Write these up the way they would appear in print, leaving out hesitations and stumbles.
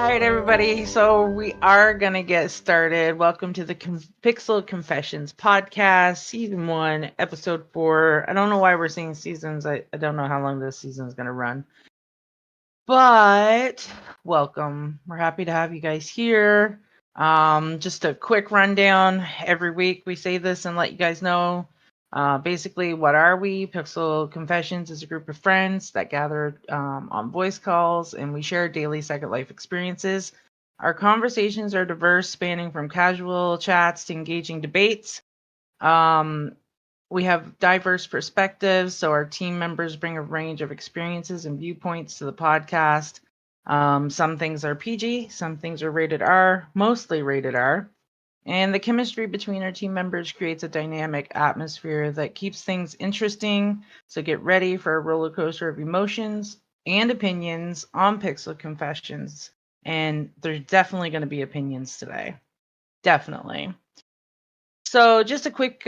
All right, everybody. So we are going to get started. Welcome to the Pixel Confessions podcast, season 1, episode 4. I don't know why we're seeing seasons. I don't know how long this season is going to run. But welcome. We're happy to have you guys here. Just a quick rundown. Every week we say this and let you guys know. Basically, what are we? Pixel Confessions is a group of friends that gather on voice calls, and we share daily Second Life experiences. Our conversations are diverse, spanning from casual chats to engaging debates. We have diverse perspectives, so our team members bring a range of experiences and viewpoints to the podcast. Some things are PG, some things are rated R, mostly rated R. And the chemistry between our team members creates a dynamic atmosphere that keeps things interesting. So get ready for a roller coaster of emotions and opinions on Pixel Confessions. And there's definitely going to be opinions today. Definitely. So just a quick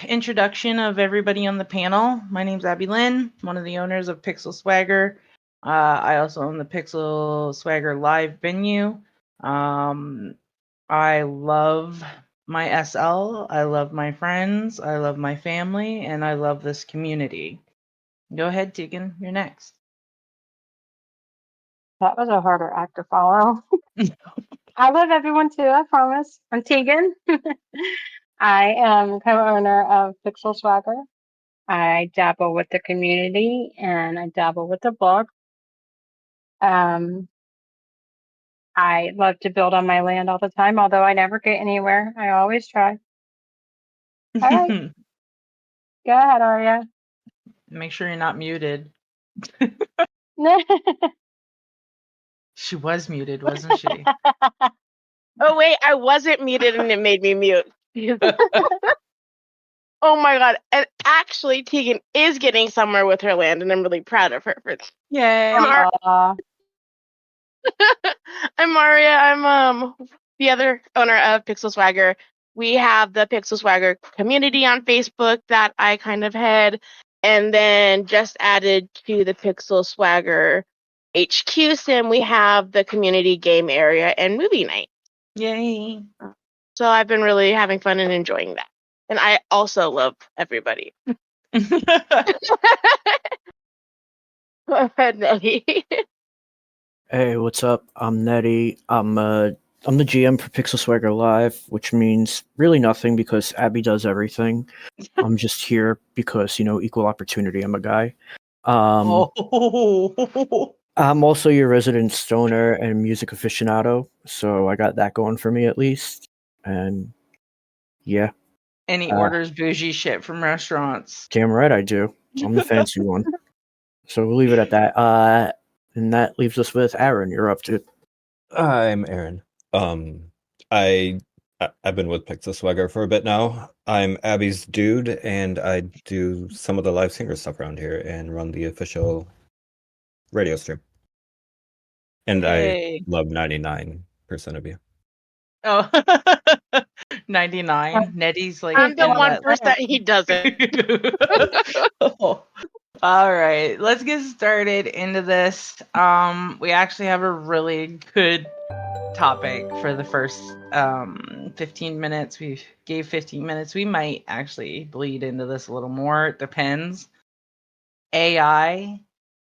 introduction of everybody on the panel. My name's Abby Lynn, one of the owners of Pixel Swagger. I also own the Pixel Swagger live venue. I love my SL. I love my friends. I love my family. And I love this community. Go ahead, Tegan. You're next. That was a harder act to follow. I love everyone too, I promise. I'm Tegan. I am co-owner of Pixel Swagger. I dabble with the community and I dabble with the blog. I love to build on my land all the time, although I never get anywhere. I always try. All right. Go ahead, Arya. Make sure you're not muted. She was muted, wasn't she? Oh, wait, I wasn't muted and it made me mute. Oh my god. And actually, Tegan is getting somewhere with her land, and I'm really proud of her for that. Yay. I'm Maria. I'm the other owner of Pixel Swagger. We have the Pixel Swagger community on Facebook that I kind of head, and then just added to the Pixel Swagger HQ sim, we have the community game area and movie night. Yay. So I've been really having fun and enjoying that. And I also love everybody. Go ahead, Nettie. Hey, what's up? I'm Nettie. I'm the GM for Pixel Swagger Live, which means really nothing because Abby does everything. I'm just here because, equal opportunity. I'm a guy. I'm also your resident stoner and music aficionado, so I got that going for me at least. And yeah. And he orders bougie shit from restaurants. Damn right I do. I'm the fancy one. So we'll leave it at that. And that leaves us with Aaron. You're up to. I'm Aaron. I've been with Pixel Swagger for a bit now. I'm Abby's dude, and I do some of the live singer stuff around here and run the official radio stream. And Yay. I love 99% of you. Oh, 99. Nettie's like. I'm the 1% he doesn't. All right, let's get started into this. We actually have a really good topic for the first 15 minutes. We gave 15 minutes. We might actually bleed into this a little more. It depends. AI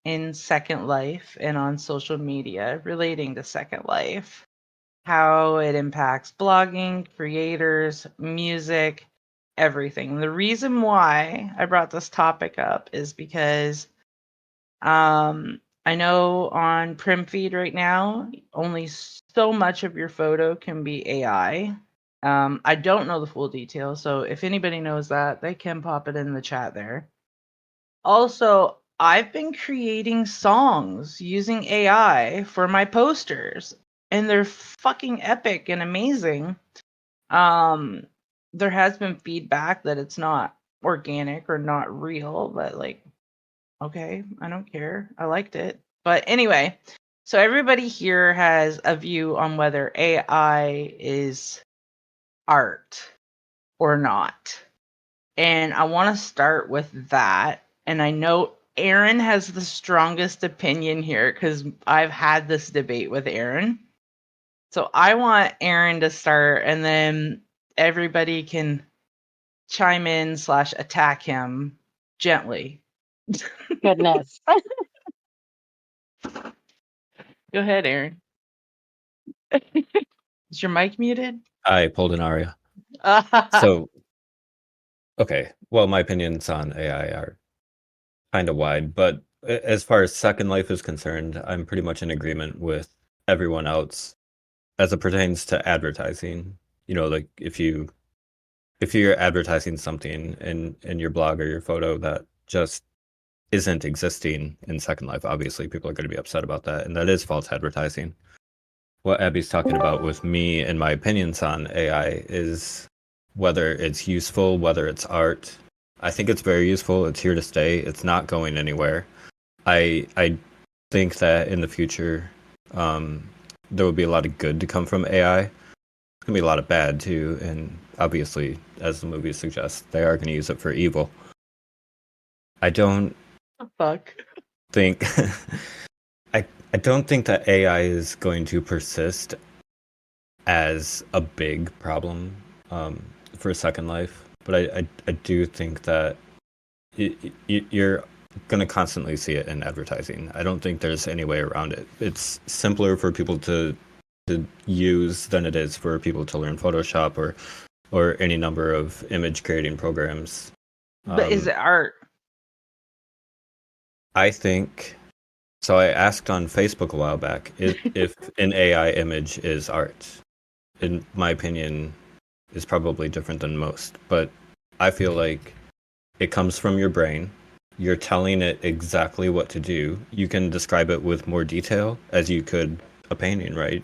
in Second Life and on social media relating to Second Life. How it impacts blogging, creators, music, everything. The reason why I brought this topic up is because I know on PrimFeed right now, only so much of your photo can be AI. I don't know the full details, so if anybody knows that, they can pop it in the chat there. Also, I've been creating songs using AI for my posters, and they're fucking epic and amazing. There has been feedback that it's not organic or not real, but like, okay, I don't care. I liked it. But anyway, so everybody here has a view on whether AI is art or not. And I want to start with that. And I know Aaron has the strongest opinion here because I've had this debate with Aaron. So I want Aaron to start, and then everybody can chime in / attack him gently. Goodness. Go ahead, Aaron. Is your mic muted? I pulled an aria. So, okay. Well, my opinions on AI are kind of wide, but as far as Second Life is concerned, I'm pretty much in agreement with everyone else as it pertains to advertising. You know, like if you're advertising something in your blog or your photo that just isn't existing in Second Life, obviously people are going to be upset about that, and that is false advertising. What Abby's talking about with me and my opinions on AI is whether it's useful, whether it's art. I think it's very useful. It's here to stay. It's not going anywhere. I think that in the future, there will be a lot of good to come from AI. It's gonna be a lot of bad too, and obviously, as the movie suggests, they are going to use it for evil. I don't Fuck. think I don't think that AI is going to persist as a big problem for Second Life, but I do think that you're going to constantly see it in advertising. I don't think there's any way around it. It's simpler for people to use than it is for people to learn Photoshop or any number of image creating programs. But is it art? I think so. I asked on Facebook a while back if an AI image is art. In my opinion, is probably different than most, but I feel like it comes from your brain. You're telling it exactly what to do. You can describe it with more detail as you could a painting, right?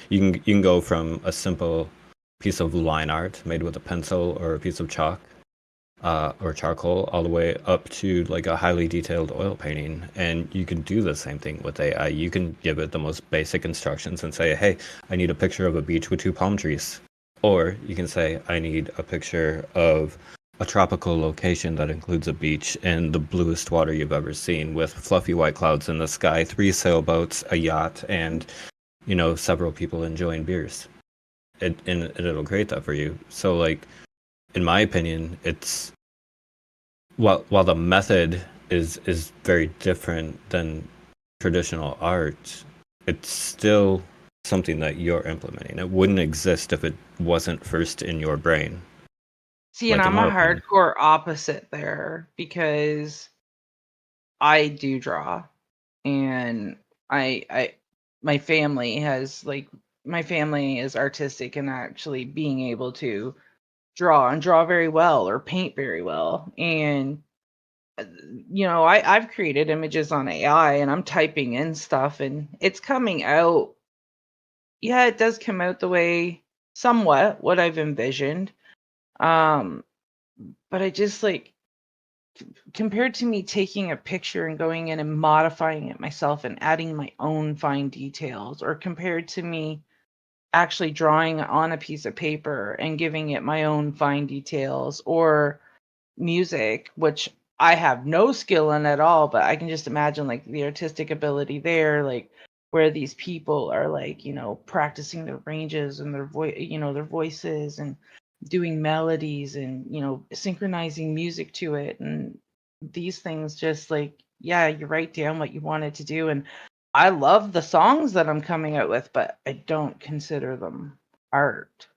You can go from a simple piece of line art made with a pencil or a piece of chalk or charcoal all the way up to like a highly detailed oil painting, and you can do the same thing with AI. You can give it the most basic instructions and say, hey, I need a picture of a beach with 2 palm trees. Or you can say, I need a picture of a tropical location that includes a beach and the bluest water you've ever seen with fluffy white clouds in the sky, 3 sailboats, a yacht, and, several people enjoying beers. And it'll create that for you. So, like, in my opinion, it's while the method is very different than traditional art, it's still something that you're implementing. It wouldn't exist if it wasn't first in your brain. See, and Like, in I'm my a opinion. hardcore opposite there because I do draw, and my family is artistic and actually being able to draw very well or paint very well. And I've created images on AI and I'm typing in stuff and it's coming out. Yeah, it does come out the way somewhat what I've envisioned. But I just compared to me taking a picture and going in and modifying it myself and adding my own fine details, or compared to me actually drawing on a piece of paper and giving it my own fine details, or music, which I have no skill in at all, but I can just imagine like the artistic ability there, like where these people are practicing their ranges and their their voices and doing melodies and synchronizing music to it, and these things just you write down what you wanted to do. And I love the songs that I'm coming out with, but I don't consider them art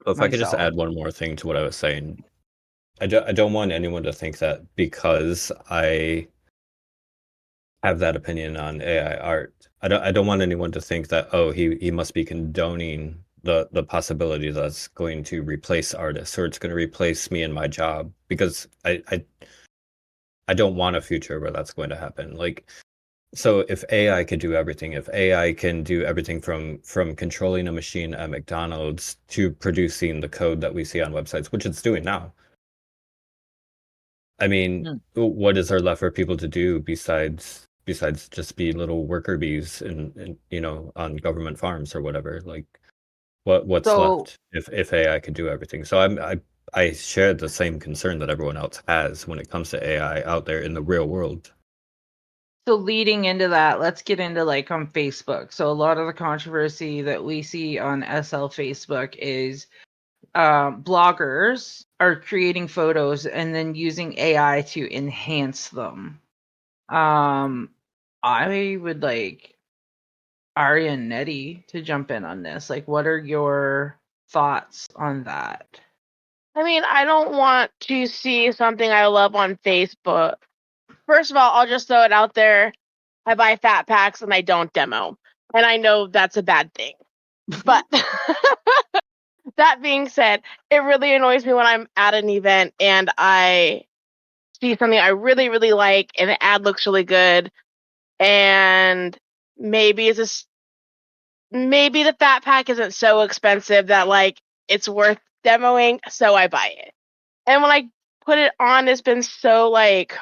If I could just myself. add one more thing to what I was saying, I don't want anyone to think that because I have that opinion on AI art, I don't want anyone to think that, oh, he must be condoning the possibility that's going to replace artists or it's going to replace me in my job, because I don't want a future where that's going to happen. Like, so if AI could do everything, if AI can do everything from controlling a machine at McDonald's to producing the code that we see on websites, which it's doing now, I mean, what is there left for people to do besides just be little worker bees in on government farms or whatever? Like, what's So left if AI could do everything? So I share the same concern that everyone else has when it comes to AI out there in the real world. So leading into that, let's get into like on Facebook. So a lot of the controversy that we see on SL Facebook is bloggers are creating photos and then using AI to enhance them. I would like Arya and Nettie to jump in on this. Like, what are your thoughts on that? I mean, I don't want to see something I love on Facebook. First of all, I'll just throw it out there. I buy fat packs and I don't demo. And I know that's a bad thing. But that being said, it really annoys me when I'm at an event and I see something I really, really like and the ad looks really good. And maybe maybe the fat pack isn't so expensive that like it's worth demoing, so I buy it. And when I put it on, it's been so like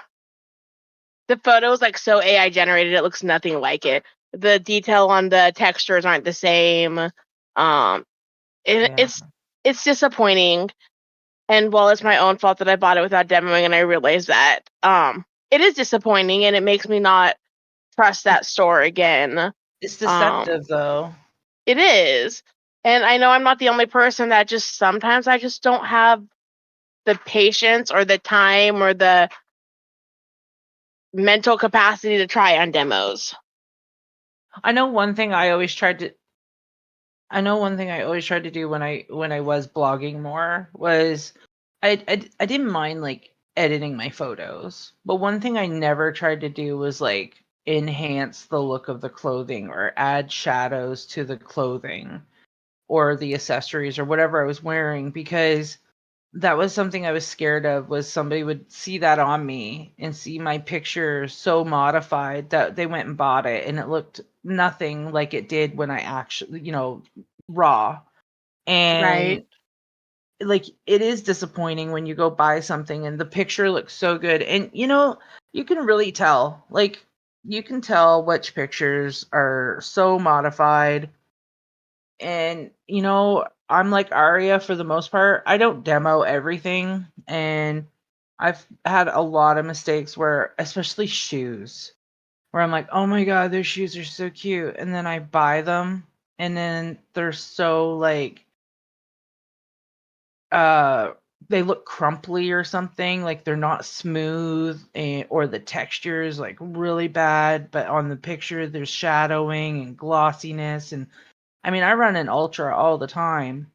the photos like so AI generated, it looks nothing like it. The detail on the textures aren't the same. Yeah. It's disappointing. And while it's my own fault that I bought it without demoing, and I realize that it is disappointing, and it makes me not trust that store again. It's deceptive though. It is. And I know I'm not the only person that just sometimes I just don't have the patience or the time or the mental capacity to try on demos. I know one thing I always tried to do when I was blogging more was I didn't mind like editing my photos, but one thing I never tried to do was like enhance the look of the clothing or add shadows to the clothing or the accessories or whatever I was wearing, because that was something I was scared of, was somebody would see that on me and see my picture so modified that they went and bought it and it looked nothing like it did when I actually, raw. Right. And like it is disappointing when you go buy something and the picture looks so good, and you can really tell, like you can tell which pictures are so modified. And I'm like Aria for the most part. I don't demo everything, and I've had a lot of mistakes where, especially shoes, where I'm like, oh my god, those shoes are so cute, and then I buy them and then they're so like they look crumply or something, like they're not smooth, or the texture is like really bad, but on the picture there's shadowing and glossiness. And I mean, I run an ultra all the time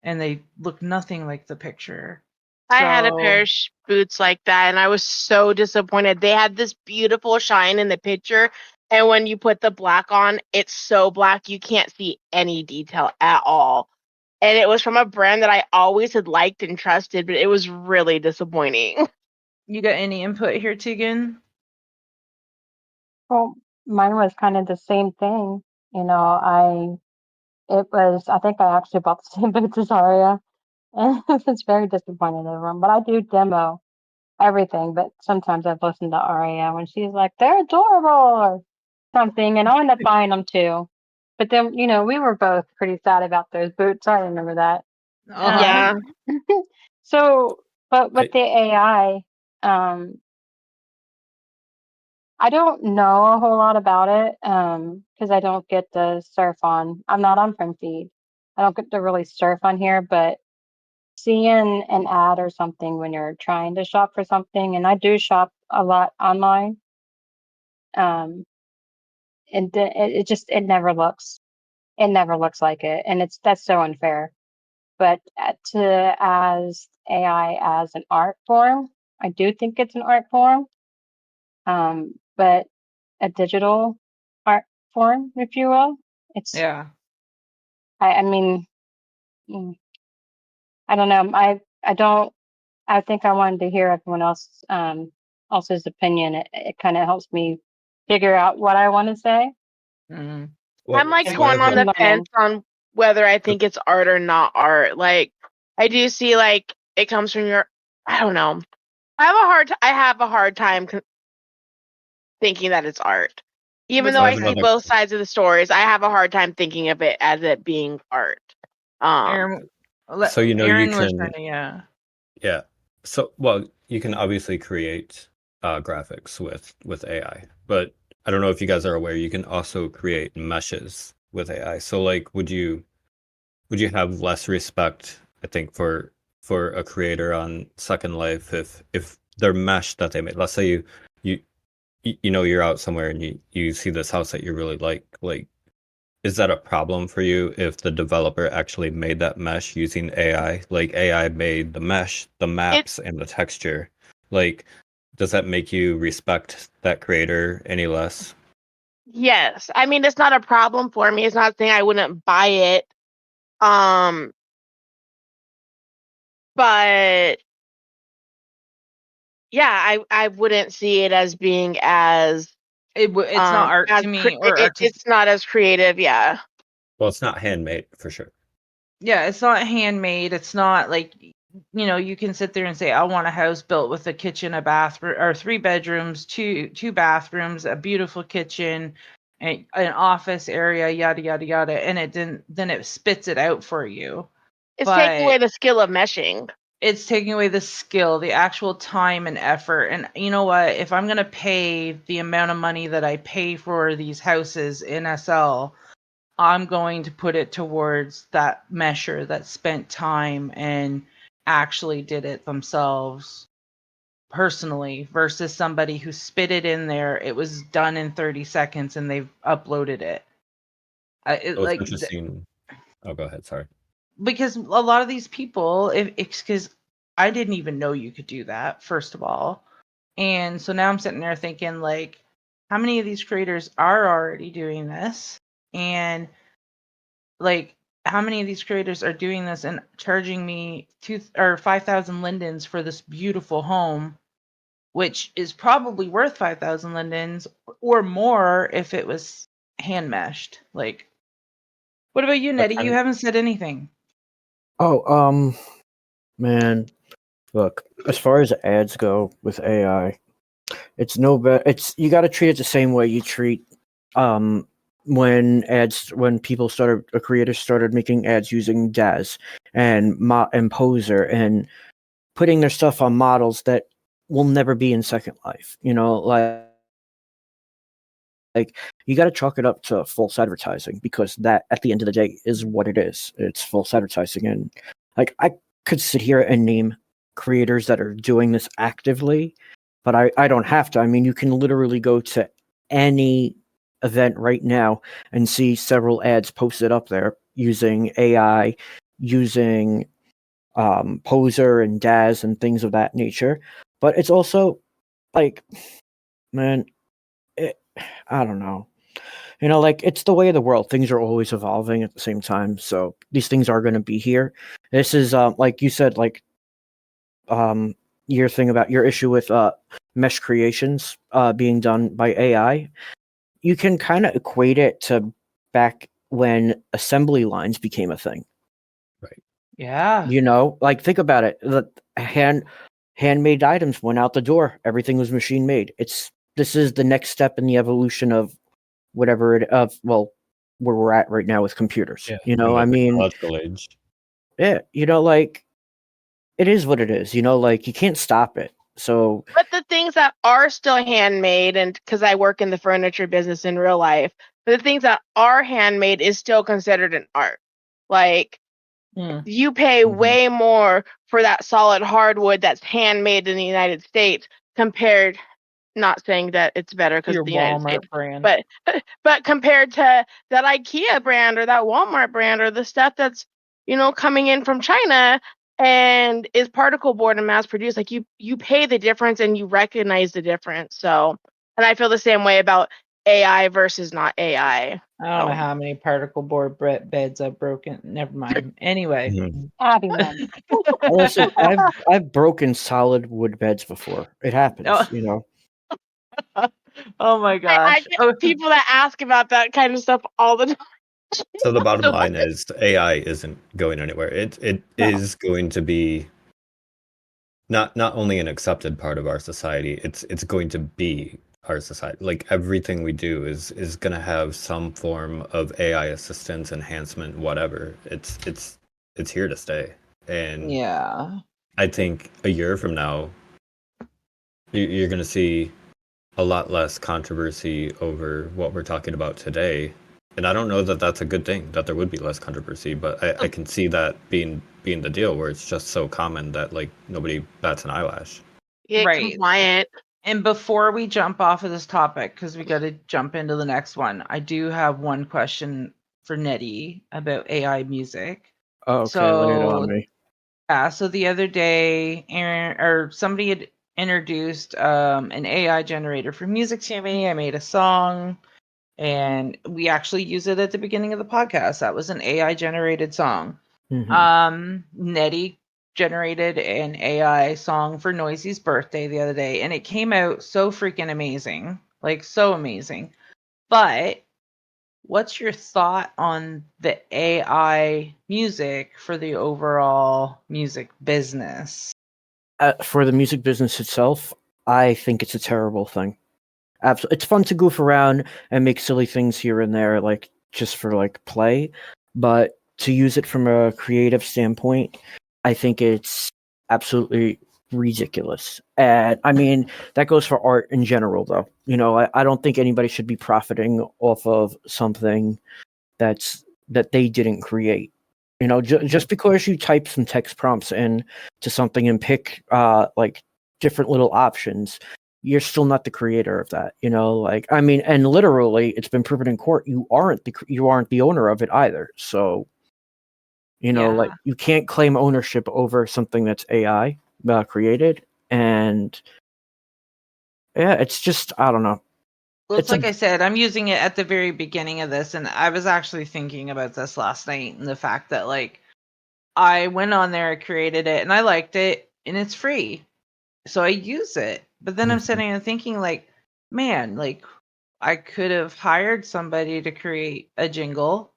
and they look nothing like the picture. I had a pair So of boots like that, and I was so disappointed. They had this beautiful shine in the picture, and when you put the black on, it's so black you can't see any detail at all. And it was from a brand that I always had liked and trusted, but it was really disappointing. you got any input here, Tegan? Well, mine was kind of the same thing. I think I actually bought the same boots as Aria, and I was very disappointed over them. But I do demo everything, but sometimes I've listened to Aria when she's like, they're adorable or something, and I end up buying them too. But then, we were both pretty sad about those boots. I remember that. Uh-huh. Yeah. So, but with I, the AI, I don't know a whole lot about it because I don't get to surf on. I'm not on FriendFeed. I don't get to really surf on here, but seeing an ad or something when you're trying to shop for something, and I do shop a lot online, um, and it never looks like it, and that's so unfair. But as AI as an art form, I do think it's an art form, but a digital art form, if you will. It's Yeah. I mean, mm, I don't know. I don't. I think I wanted to hear everyone else's opinion. It kind of helps me figure out what I want to say Mm. I'm well, like and, so I torn have on and the fence learning. on whether I think it's art or not art. Like, I do see like it comes from I don't know. I have a hard time thinking that it's art. Even But though so I I have see another. both sides of the stories, I have a hard time thinking of it as it being art. Aaron, So you Aaron was trying can, to, yeah. yeah. You can obviously create graphics with AI, but I don't know if you guys are aware, you can also create meshes with AI. So like, would you have less respect, I think, for a creator on Second Life if their mesh that they made, let's say you you're out somewhere and you see this house that you really like, is that a problem for you if the developer actually made that mesh using AI? Like AI made the mesh, the maps, and the texture. Like, does that make you respect that creator any less? Yes. I mean, it's not a problem for me. It's not saying I wouldn't buy it. But yeah, I wouldn't see it as being as It's not art as to me, or artistic. it's not as creative. Yeah. Well, it's not handmade for sure. Yeah, it's not handmade. It's not like, you can sit there and say, I want a house built with a kitchen, a bathroom, or 3 bedrooms, two bathrooms, a beautiful kitchen, an office area, yada yada yada, and then it spits it out for you. It's taking But away the skill of meshing. it's taking away the skill, the actual time and effort. And you know what? If I'm going to pay the amount of money that I pay for these houses in SL, I'm going to put it towards that mesher that spent time and actually did it themselves personally versus somebody who spit it in there. It was done in 30 seconds and they've uploaded it. Oh, it's interesting. Oh, go ahead. Sorry. Because a lot of these people, because I didn't even know you could do that, first of all. And so now I'm sitting there thinking, like, how many of these creators are already doing this? And like, how many of these creators are doing this and charging me 5,000 lindens for this beautiful home, which is probably worth 5,000 lindens or more if it was hand meshed? Like, what about you, That Nettie? kind You of, haven't said anything. Oh, man, look, as far as ads go with AI, it's no better. You got to treat it the same way you treat when creators started making ads using Daz and Poser and putting their stuff on models that will never be in Second Life. Like you got to chalk it up to false advertising, because that at the end of the day is what it is. It's false advertising. And like I could sit here and name creators that are doing this actively, but I don't have to. I mean, you can literally go to any event right now and see several ads posted up there using AI, using Poser and Daz and things of that nature. But it's also like, man, I don't know. Like, it's the way of the world. Things are always evolving at the same time, so these things are going to be here. This is like you said, like your thing about your issue with mesh creations being done by AI. You can kind of equate it to back when assembly lines became a thing. right. Yeah. Like, think about it. The handmade items went out the door. Everything was machine made. This is the next step in the evolution of whatever where we're at right now with computers. Yeah. I mean, Technological age. yeah, like it is what it is. Like you can't stop it. So, But the things that are still handmade, and because I work in the furniture business in real life, but the things that are handmade is still considered an art. Like, you pay way more for that solid hardwood that's handmade in the United States compared, not saying that it's better because Your the United Walmart States, brand. but compared to that IKEA brand or that Walmart brand or the stuff that's, coming in from China and is particle board and mass produced, like you pay the difference and you recognize the difference. So, and I feel the same way about AI versus not AI. I don't know how many particle board beds I've broken. Never mind. Anyway. Mhm. Abby, man. listen, I've broken solid wood beds before. It happens, Oh. Oh my I gosh. get people that ask about that kind of stuff all the time. So the bottom line is AI isn't going anywhere. It No. is going to be not only an accepted part of our society, it's going to be our society. Like everything we do is going to have some form of AI assistance, enhancement, whatever. It's here to stay. And Yeah. I think a year from now you're going to see a lot less controversy over what we're talking about today. And I don't know that that's a good thing, that there would be less controversy, but I can see that being the deal where it's just so common that like nobody bats an eyelash. Get Right. compliant. And before we jump off of this topic, because we got to jump into the next one, I do have one question for Nettie about AI music. Okay, lay it on So, me. yeah, so the other day, Aaron or somebody had introduced an AI generator for music to me. I made a song, and we actually use it at the beginning of the podcast. That was an AI generated song. Nettie generated an AI song for Noisy's birthday the other day, and it came out so freaking amazing. Like, so amazing. But what's your thought on the AI music for the overall music business? For the music business itself, I think it's a terrible thing. It's fun to goof around and make silly things here and there, like just for like play, but to use it from a creative standpoint, I think it's absolutely ridiculous. And I mean, that goes for art in general, though. You know, I don't think anybody should be profiting off of something that they didn't create. You know, just because you type some text prompts in to something and pick like different little options, you're still not the creator of that. You know, like I mean, and literally, it's been proven in court you aren't the owner of it either. So, you know, like you can't claim ownership over something that's AI created, and yeah, it's just I don't know. Well, it's like I said, I'm using it at the very beginning of this, and I was actually thinking about this last night and the fact that, like, I went on there, created it, and I liked it, and it's free. So I use it. But then I'm sitting and thinking, like, man, like, I could have hired somebody to create a jingle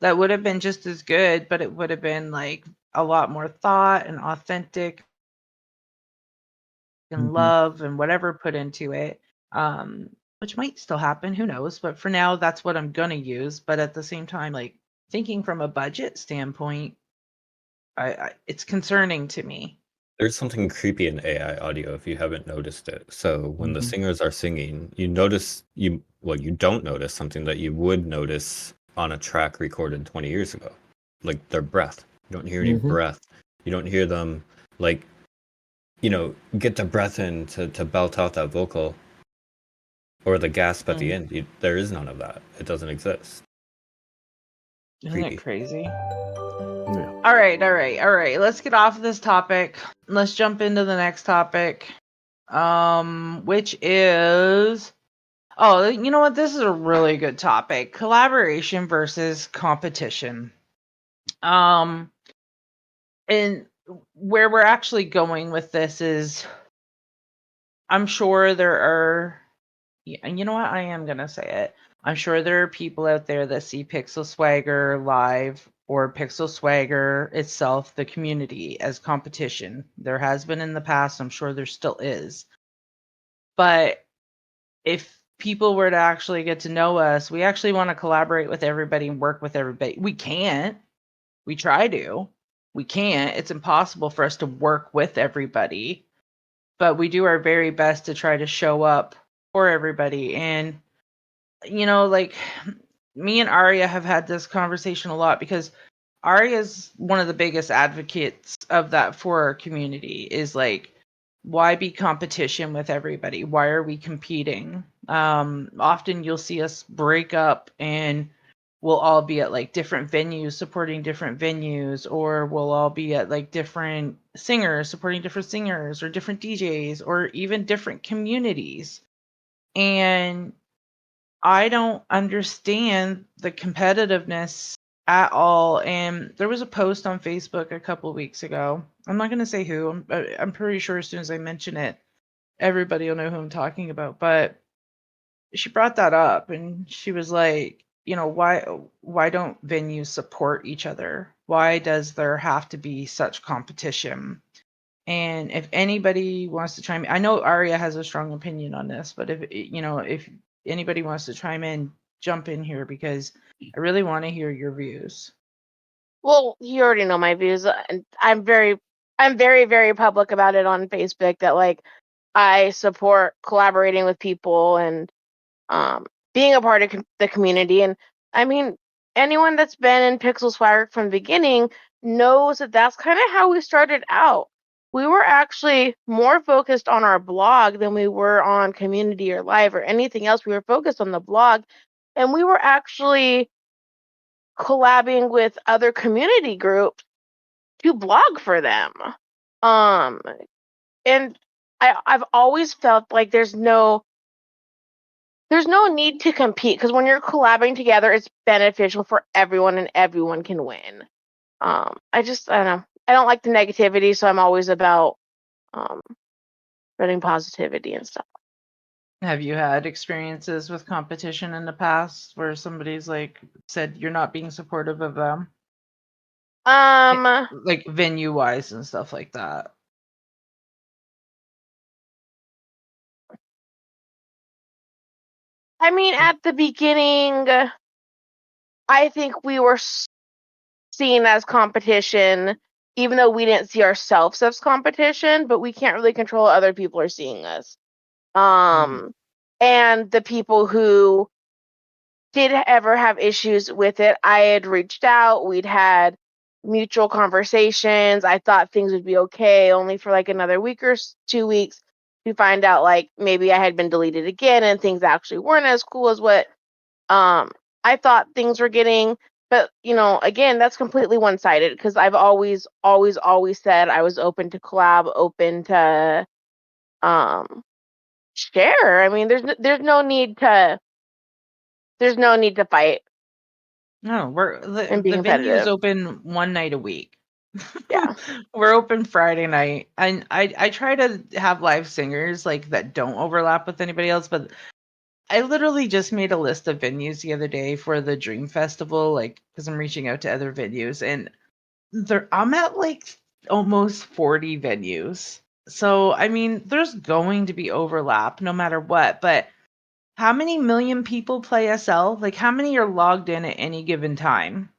that would have been just as good, but it would have been, like, a lot more thought and authentic and love and whatever put into it. Which might still happen, who knows? But for now, that's what I'm gonna use. But at the same time, like thinking from a budget standpoint, it's concerning to me. There's something creepy in AI audio if you haven't noticed it. So when the singers are singing, you don't notice something that you would notice on a track recorded 20 years ago, like their breath. You don't hear any breath. You don't hear them like, get the breath in to belt out that vocal, or the gasp at the end. There is none of that. It doesn't exist. Isn't Creepy. it crazy? Yeah. All right. Let's get off of this topic. Let's jump into the next topic. Which is, oh, you know what? This is a really good topic. Collaboration versus competition. And where we're actually going with this is, I'm sure there are, and you know what? I am going to say it. I'm sure there are people out there that see Pixel Swagger live or Pixel Swagger itself, the community, as competition. There has been in the past. I'm sure there still is. But if people were to actually get to know us, we actually want to collaborate with everybody and work with everybody. We can't. We try to. We can't. It's impossible for us to work with everybody. But we do our very best to try to show up for everybody. And, like me and Arya have had this conversation a lot because Arya is one of the biggest advocates of that for our community, is like, why be competition with everybody? Why are we competing? Often you'll see us break up and we'll all be at like different venues supporting different venues, or we'll all be at like different singers supporting different singers, or different DJs, or even different communities. And I don't understand the competitiveness at all. And there was a post on Facebook a couple of weeks ago. I'm not going to say who. I'm pretty sure as soon as I mention it, everybody will know who I'm talking about. But she brought that up, and she was like, why don't venues support each other? Why does there have to be such competition? And if anybody wants to chime in, I know Aria has a strong opinion on this, but if anybody wants to chime in, jump in here, because I really want to hear your views. Well, you already know my views, and I'm very, very public about it on Facebook that, like, I support collaborating with people and being a part of the community. And I mean, anyone that's been in Pixel Swagger from the beginning knows that that's kind of how we started out. We were actually more focused on our blog than we were on community or live or anything else. We were focused on the blog, and we were actually collabing with other community groups to blog for them. And I've always felt like there's no need to compete, because when you're collabing together, it's beneficial for everyone and everyone can win. I don't know. I don't like the negativity, so I'm always about spreading positivity and stuff. Have you had experiences with competition in the past where somebody's like said you're not being supportive of them? Like venue wise and stuff like that. I mean, at the beginning, I think we were seen as competition, even though we didn't see ourselves as competition, but we can't really control how other people are seeing us. And the people who did ever have issues with it, I had reached out. We'd had mutual conversations. I thought things would be okay, only for like another week or 2 weeks to find out like maybe I had been deleted again and things actually weren't as cool as what I thought things were getting. But again, that's completely one-sided, because I've always said I was open to collab, open to share. I mean, there's no need to fight No, and be the venue is competitive. open one night a week. Yeah. We're open Friday night, and I try to have live singers like that don't overlap with anybody else, but I literally just made a list of venues the other day for the Dream Festival, like because I'm reaching out to other venues, and I'm at like almost 40 venues. So I mean, there's going to be overlap no matter what, but how many million people play SL? Like how many are logged in at any given time?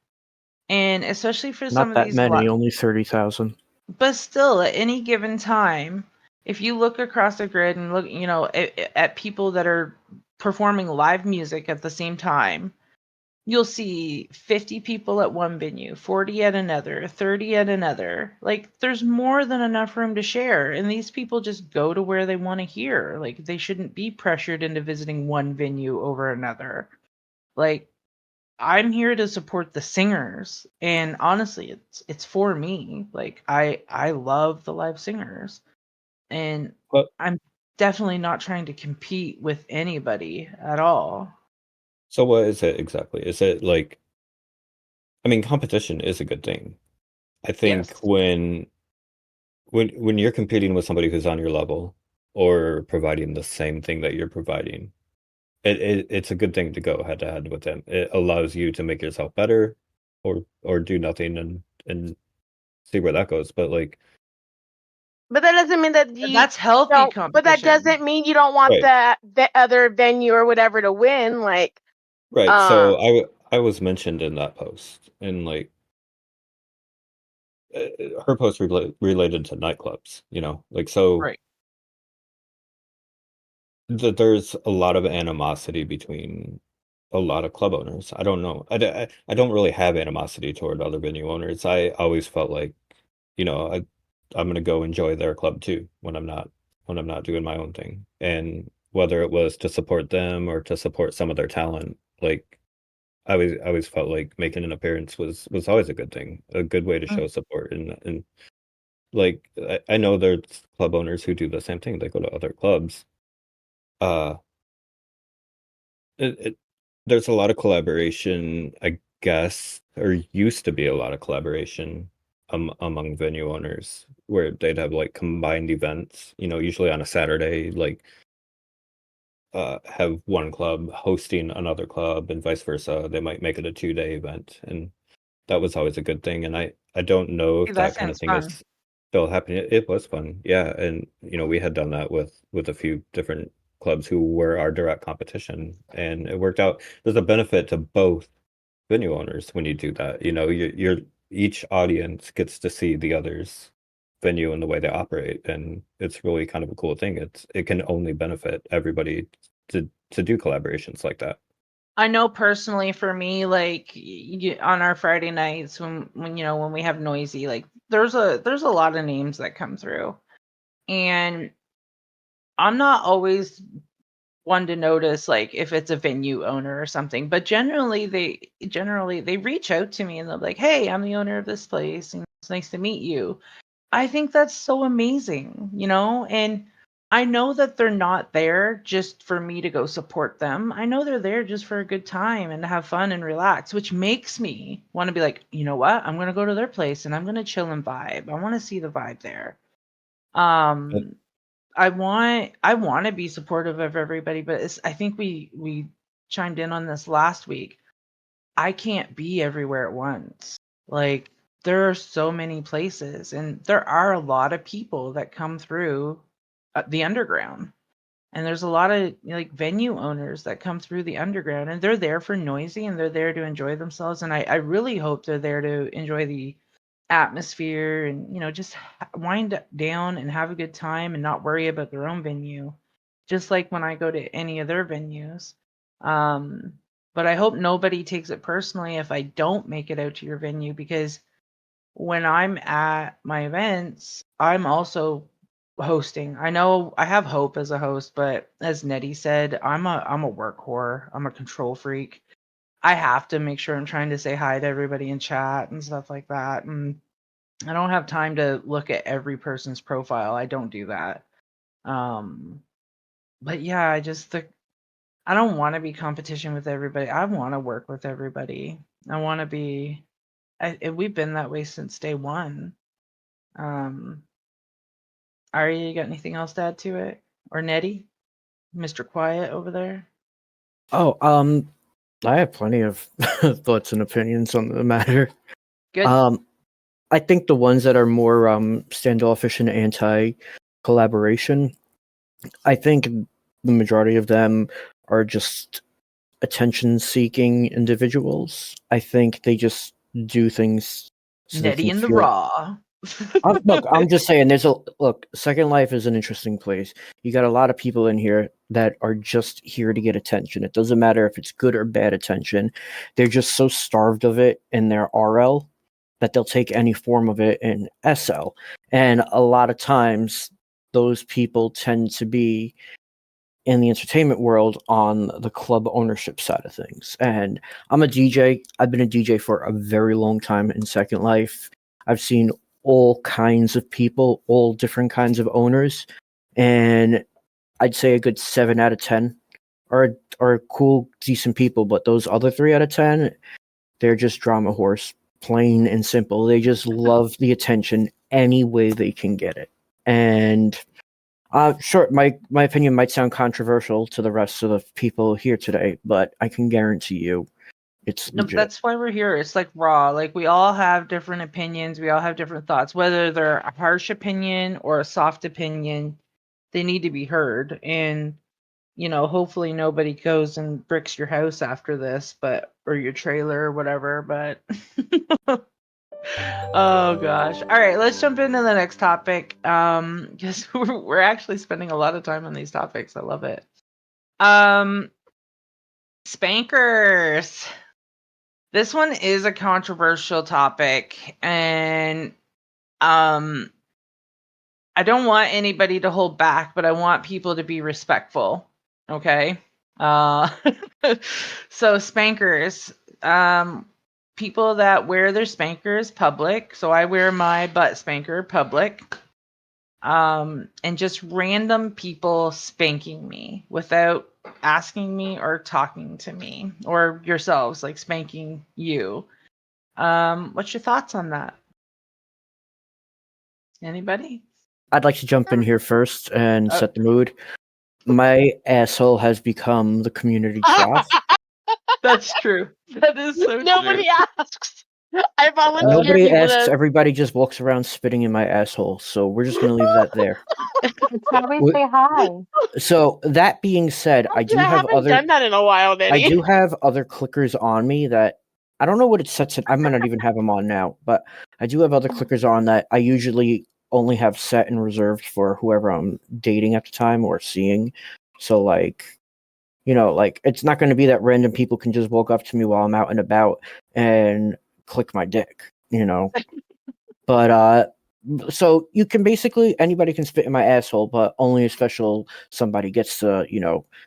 And especially for some Not of that these many, only 30,000. but still at any given time, if you look across the grid and look, at people that are performing live music at the same time, you'll see 50 people at one venue, 40 at another, 30 at another. Like there's more than enough room to share, and these people just go to where they want to hear. Like they shouldn't be pressured into visiting one venue over another. Like I'm here to support the singers, and honestly, it's for me. Like I love the live singers, and But I'm definitely not trying to compete with anybody at all. so what is it exactly? Is it like, I mean, competition is a good thing. I think Yes. when you're competing with somebody who's on your level or providing the same thing that you're providing, it's a good thing to go head to head with them. It allows you to make yourself better or do nothing and see where that goes. But like, But that doesn't mean that But you that's healthy don't. But that competition. doesn't mean you don't want right, the other venue or whatever to win. Like, right. um, So I was mentioned in that post, and like her post related to nightclubs, like so Right. there's a lot of animosity between a lot of club owners. I don't know. I don't really have animosity toward other venue owners. I always felt like, I'm gonna go enjoy their club too when I'm not doing my own thing. And whether it was to support them or to support some of their talent, like I always felt like making an appearance was always a good thing, a good way to Mm. show support. And like I know there's club owners who do the same thing. They go to other clubs. Uh it, there's a lot of collaboration, I guess, or used to be a lot of collaboration among venue owners where they'd have like combined events, usually on a Saturday, like have one club hosting another club and vice versa. They might make it a 2-day event, and that was always a good thing. And I don't know Hey, if that that kind of sounds thing fun. is still happening. It was fun, yeah. And we had done that with a few different clubs who were our direct competition, and it worked out. There's a benefit to both venue owners when you do that. You're each audience gets to see the others venue and the way they operate, and it's really kind of a cool thing. It can only benefit everybody to do collaborations like that. I know personally for me, like on our Friday nights when you know when we have noisy, like there's a lot of names that come through, and I'm not always one to notice like if it's a venue owner or something, but generally they reach out to me and they're like, "Hey, I'm the owner of this place, and it's nice to meet you." I think that's so amazing, you know? And I know that they're not there just for me to go support them. I know they're there just for a good time and to have fun and relax, which makes me want to be like, you know what? I'm going to go to their place and I'm going to chill and vibe. I want to see the vibe there. Um I want to be supportive of everybody, but I think we chimed in on this last week. I can't be everywhere at once. Like there are so many places and there are a lot of people that come through the underground. And there's a lot of like venue owners that come through the underground and they're there for noisy and they're there to enjoy themselves. And I really hope they're there to enjoy the atmosphere and, you know, just wind down and have a good time and not worry about their own venue. Just like when I go to any of their venues. Um, but I hope nobody takes it personally if I don't make it out to your venue because when I'm at my events, I'm also hosting. I know I have Hope as a host, but as Nettie said, I'm a work whore. I'm a control freak. I have to make sure I'm trying to say hi to everybody in chat and stuff like that. And I don't have time to look at every person's profile. I don't do that. Um, but yeah, I don't want to be competition with everybody. I want to work with everybody. I want to be. We've been that way since day one. Um, Ari, you got anything else to add to it? Or Nettie, Mr. Quiet over there? Oh, I have plenty of thoughts and opinions on the matter. Good. I think the ones that are more standoffish and anti-collaboration, I think the majority of them are just attention-seeking individuals. I think they just do things so they Nettie can in the feel. raw. Look, I'm just saying. Look. Second Life is an interesting place. You got a lot of people in here that are just here to get attention. It doesn't matter if it's good or bad attention. They're just so starved of it in their RL that they'll take any form of it in SL. And a lot of times, those people tend to be in the entertainment world on the club ownership side of things. And I'm a DJ. I've been a DJ for a very long time in Second Life. I've seen all kinds of people, all different kinds of owners, and I'd say a good 7 out of 10 are cool, decent people. But those other 3 out of 10, they're just drama horse, plain and simple. They just love the attention any way they can get it. And sure, my opinion might sound controversial to the rest of the people here today, but I can guarantee you it's No, legit. that's why we're here. It's like raw. Like we all have different opinions. We all have different thoughts. Whether they're a harsh opinion or a soft opinion, they need to be heard. And you know, hopefully nobody goes and bricks your house after this, but or your trailer or whatever. But oh gosh. All right, let's jump into the next topic. Because we're actually spending a lot of time on these topics. I love it. Spankers. This one is a controversial topic, and I don't want anybody to hold back, but I want people to be respectful. Okay. Uh, so spankers, people that wear their spankers public. So I wear my butt spanker public. And just random people spanking me without asking me or talking to me or yourselves, like spanking you. What's your thoughts on that? Anybody? I'd like to jump in here first and set the mood. My asshole has become the community trough. That's true. That is so Nobody true. asks. I volunteer Nobody people asks. to. Everybody just walks around spitting in my asshole. So we're just gonna leave that there. It's how we say hi. So that being said, I do I have haven't other. done that in a while, I Nettie. do have other clickers on me that I don't know what it sets it. I might not even have them on now, but I do have other clickers on that I usually only have set and reserved for whoever I'm dating at the time or seeing. So like, like it's not going to be that random people can just walk up to me while I'm out and about and click my dick, But so you can basically anybody can spit in my asshole, but only a special somebody gets to,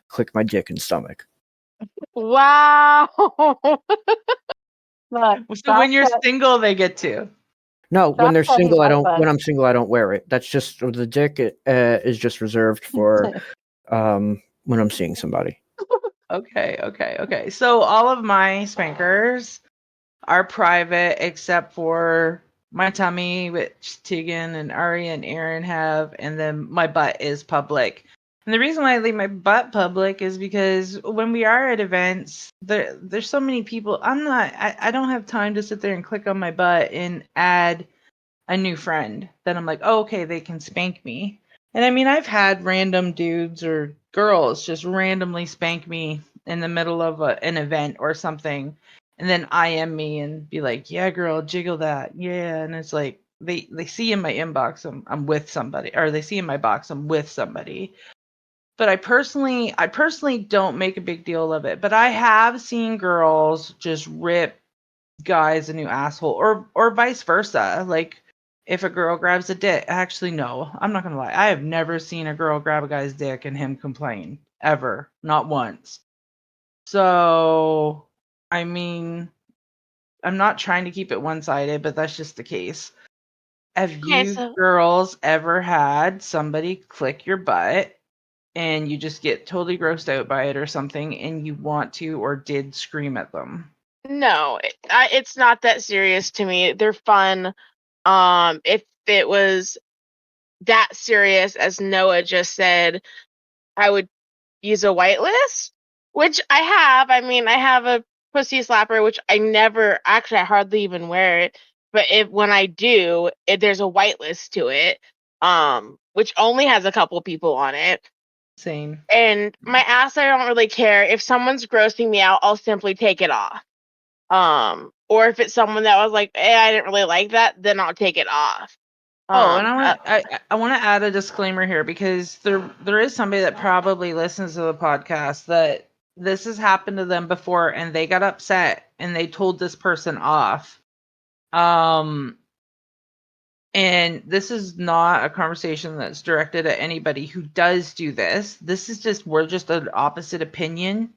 click my dick and stomach. Wow. Look, So when Josh you're said, single, they get to. No, when Josh they're said he single, I might don't. let. When I'm single, I don't wear it. That's just the dick is just reserved for when I'm seeing somebody. Okay. So all of my spankers are private except for my tummy, which Tegan and Ari and Aaron have, and then my butt is public. And the reason why I leave my butt public is because when we are at events, there's so many people. I don't have time to sit there and click on my butt and add a new friend. Then I'm like, oh, okay, they can spank me. And I mean, I've had random dudes or girls just randomly spank me in the middle of an event or something, and then IM me and be like, "Yeah, girl, jiggle that, yeah." And it's like they see in my inbox I'm with somebody, or they see in my box I'm with somebody. But I personally don't make a big deal of it. But I have seen girls just rip guys a new asshole, or vice versa. Like if a girl grabs a dick, actually no, I'm not gonna lie, I have never seen a girl grab a guy's dick and him complain, ever, not once. So I mean, I'm not trying to keep it one-sided, but that's just the case. Have Okay, you so girls ever had somebody click your butt and you just get totally grossed out by it or something, and you want to or did scream at them? no, it's not that serious to me. They're fun. If it was that serious as Noah just said, I would use a whitelist, which I have. I mean, I have a pussy slapper, which I hardly even wear it. But when I do, there's a whitelist to it, which only has a couple people on it. Same. And my ass, I don't really care. If someone's grossing me out, I'll simply take it off. Or if it's someone that was like, I didn't really like that, then I'll take it off. Oh, and Uh, I want to add a disclaimer here, because there is somebody that probably listens to the podcast that this has happened to them before and they got upset and they told this person off. Um and this is not a conversation that's directed at anybody who does do this. This is just, we're just an opposite opinion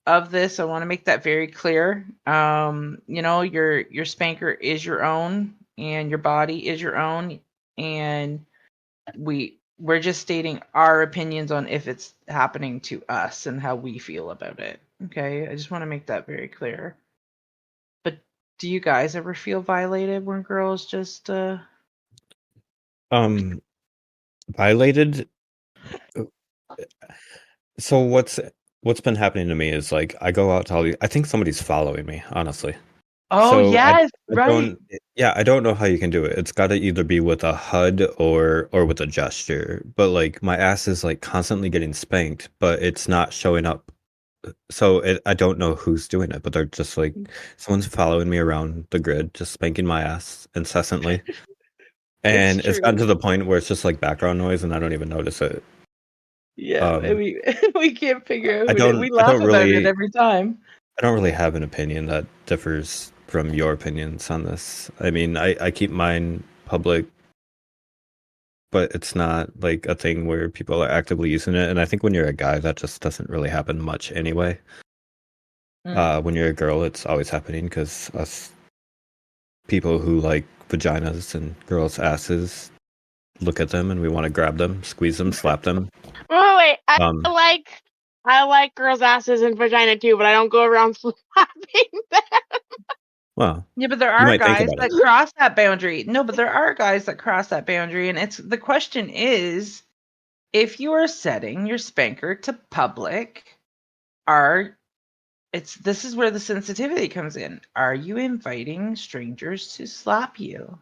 of this. I want to make that very clear. Your spanker is your own and your body is your own, and we're just stating our opinions on if it's happening to us and how we feel about it. Okay? I just want to make that very clear. But do you guys ever feel violated when girls just Violated. So what's been happening to me is like I go out to all these. I think somebody's following me, honestly. Oh, So yes, I right. don't yeah, I don't know how you can do it. It's got to either be with a HUD or with a gesture. But like my ass is like constantly getting spanked, but it's not showing up. So I don't know who's doing it, but they're just like someone's following me around the grid, just spanking my ass incessantly. It's And it's gotten true. to the point where it's just like background noise and I don't even notice it. Yeah, and Um, we can't figure out I who did. don't We I laugh don't about it really every time. I don't really have an opinion that differs from your opinions on this. I mean, I keep mine public, but it's not like a thing where people are actively using it. And I think when you're a guy, that just doesn't really happen much anyway. Mm. When you're a girl, it's always happening because us people who like vaginas and girls' asses look at them and we want to grab them, squeeze them, slap them. wait. Um, I like girls' asses and vagina too, but I don't go around slapping them. well, Yeah, but there you are might think guys about it. that cross that boundary. No, but there are guys that cross that boundary, and it's the question is, if you are setting your spanker to public, are it's this is where the sensitivity comes in. Are you inviting strangers to slap you?